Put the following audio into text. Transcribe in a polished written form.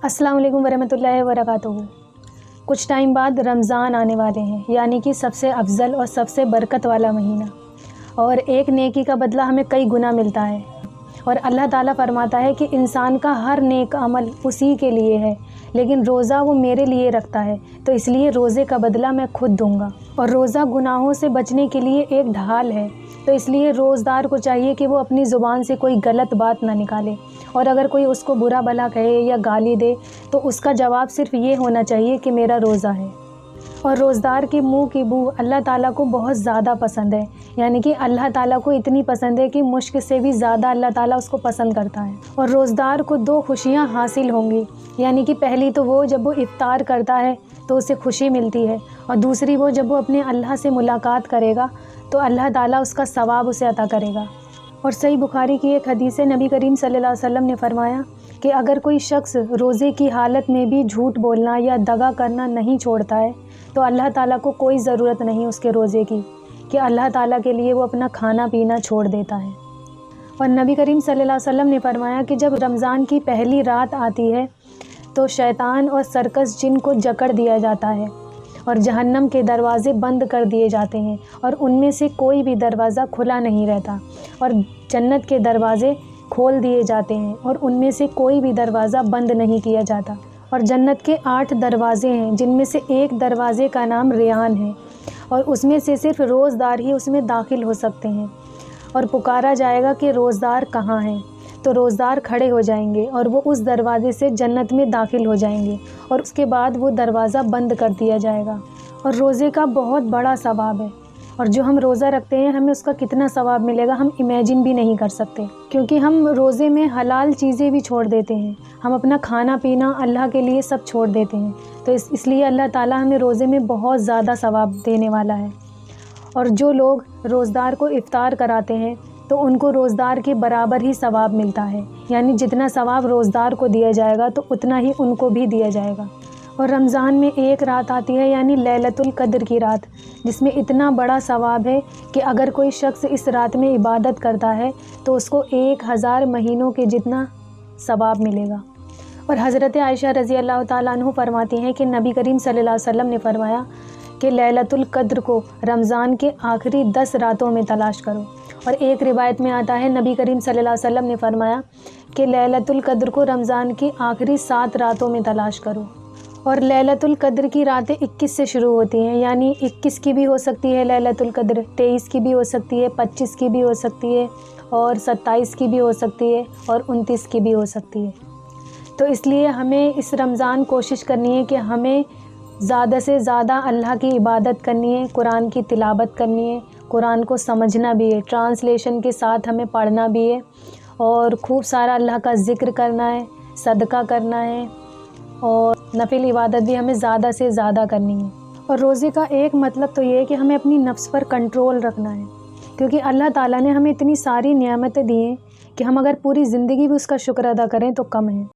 अस्सलाम वालेकुम वरहमतुल्लाहि वबरकातुहू। कुछ टाइम बाद रमज़ान आने वाले हैं, यानी कि सबसे अफजल और सबसे बरकत वाला महीना। और एक नेकी का बदला हमें कई गुना मिलता है। और अल्लाह ताला फरमाता है कि इंसान का हर नेक अमल उसी के लिए है, लेकिन रोज़ा वो मेरे लिए रखता है, तो इसलिए रोज़े का बदला मैं खुद दूंगा। और रोज़ा गुनाहों से बचने के लिए एक ढाल है, तो इसलिए रोज़दार को चाहिए कि वो अपनी ज़ुबान से कोई गलत बात ना निकाले। और अगर कोई उसको बुरा भला कहे या गाली दे तो उसका जवाब सिर्फ़ ये होना चाहिए कि मेरा रोज़ा है। और रोज़दार के मुंह की बू अल्लाह ताला को बहुत ज़्यादा पसंद है, यानी कि अल्लाह ताला को इतनी पसंद है कि मुश्क से भी ज़्यादा अल्लाह ताला उसको पसंद करता है। और रोज़दार को दो खुशियाँ हासिल होंगी, यानी कि पहली तो वो जब वो इफ्तार करता है तो उसे खुशी मिलती है, और दूसरी वो जब वो अपने अल्लाह से मुलाकात करेगा तो अल्लाह ताला उसका सवाब उसे अता करेगा। और सही बुखारी की एक हदीस है, नबी करीम सल्लल्लाहु अलैहि वसल्लम ने फरमाया कि अगर कोई शख्स रोज़े की हालत में भी झूठ बोलना या दगा करना नहीं छोड़ता है तो अल्लाह ताला को कोई ज़रूरत नहीं उसके रोज़े की, कि अल्लाह ताला के लिए वो अपना खाना पीना छोड़ देता है। और नबी करीम सल्लल्लाहु अलैहि वसल्लम ने फरमाया कि जब रमज़ान की पहली रात आती है तो शैतान और सर्कस जिन को जकड़ दिया जाता है और जहन्नम के दरवाज़े बंद कर दिए जाते हैं, और उनमें से कोई भी दरवाज़ा खुला नहीं रहता, और जन्नत के दरवाज़े खोल दिए जाते हैं और उनमें से कोई भी दरवाज़ा बंद नहीं किया जाता। और जन्नत के 8 दरवाज़े हैं, जिनमें से एक दरवाज़े का नाम रेयान है, और उसमें से सिर्फ़ रोज़दार ही उसमें दाखिल हो सकते हैं। और पुकारा जाएगा कि रोज़दार कहाँ हैं, तो रोज़दार खड़े हो जाएंगे और वो उस दरवाज़े से जन्नत में दाखिल हो जाएंगे, और उसके बाद वो दरवाज़ा बंद कर दिया जाएगा। और रोज़े का बहुत बड़ा सवाब है, और जो हम रोज़ा रखते हैं हमें उसका कितना सवाब मिलेगा हम इमेजिन भी नहीं कर सकते, क्योंकि हम रोज़े में हलाल चीज़ें भी छोड़ देते हैं। हम अपना खाना पीना अल्लाह के लिए सब छोड़ देते हैं, तो इसलिए अल्लाह ताला हमें रोज़े में बहुत ज़्यादा सवाब देने वाला है। और जो लोग रोज़दार को इफ़्तार कराते हैं तो उनको रोज़दार के बराबर ही सवाब मिलता है, यानी जितना सवाब रोज़दार को दिया जाएगा तो उतना ही उनको भी दिया जाएगा। और रमज़ान में एक रात आती है, यानी लैलतुल क़द्र की रात, जिसमें इतना बड़ा सवाब है कि अगर कोई शख्स इस रात में इबादत करता है तो उसको 1000 महीनों के जितना सवाब मिलेगा। और हज़रत आयशा रज़ी अल्लाह ताला अन्हु फरमाती हैं कि नबी करीम सल्लल्लाहु अलैहि वसल्लम ने फरमाया कि लैलतुल क़द्र को रमज़ान के आखिरी 10 रातों में तलाश करो। और एक रिवायत में आता है, नबी करीम सल्लल्लाहु अलैहि वसल्लम ने फरमाया कि लैलतुल क़द्र को रमज़ान की आखिरी 7 रातों में तलाश करो। और लैलतुल क़द्र की रातें 21 से शुरू होती हैं, यानी 21 की भी हो सकती है लैलतुल क़द्र, 23 की भी हो सकती है, 25 की भी हो सकती है, और 27 की भी हो सकती है, और 29 की भी हो सकती है। तो इसलिए हमें इस रमज़ान कोशिश करनी है कि हमें ज़्यादा से ज़्यादा अल्लाह की इबादत करनी है, कुरान की तिलावत करनी है, कुरान को समझना भी है, ट्रांसलेशन के साथ हमें पढ़ना भी है, और खूब सारा अल्लाह का ज़िक्र करना है, सदका करना है, और नफिल इबादत भी हमें ज़्यादा से ज़्यादा करनी है। और रोज़े का एक मतलब तो ये है कि हमें अपनी नफ्स पर कंट्रोल रखना है, क्योंकि अल्लाह ताला ने हमें इतनी सारी नियामतें दी हैं कि हम अगर पूरी ज़िंदगी भी उसका शुक्र अदा करें तो कम है।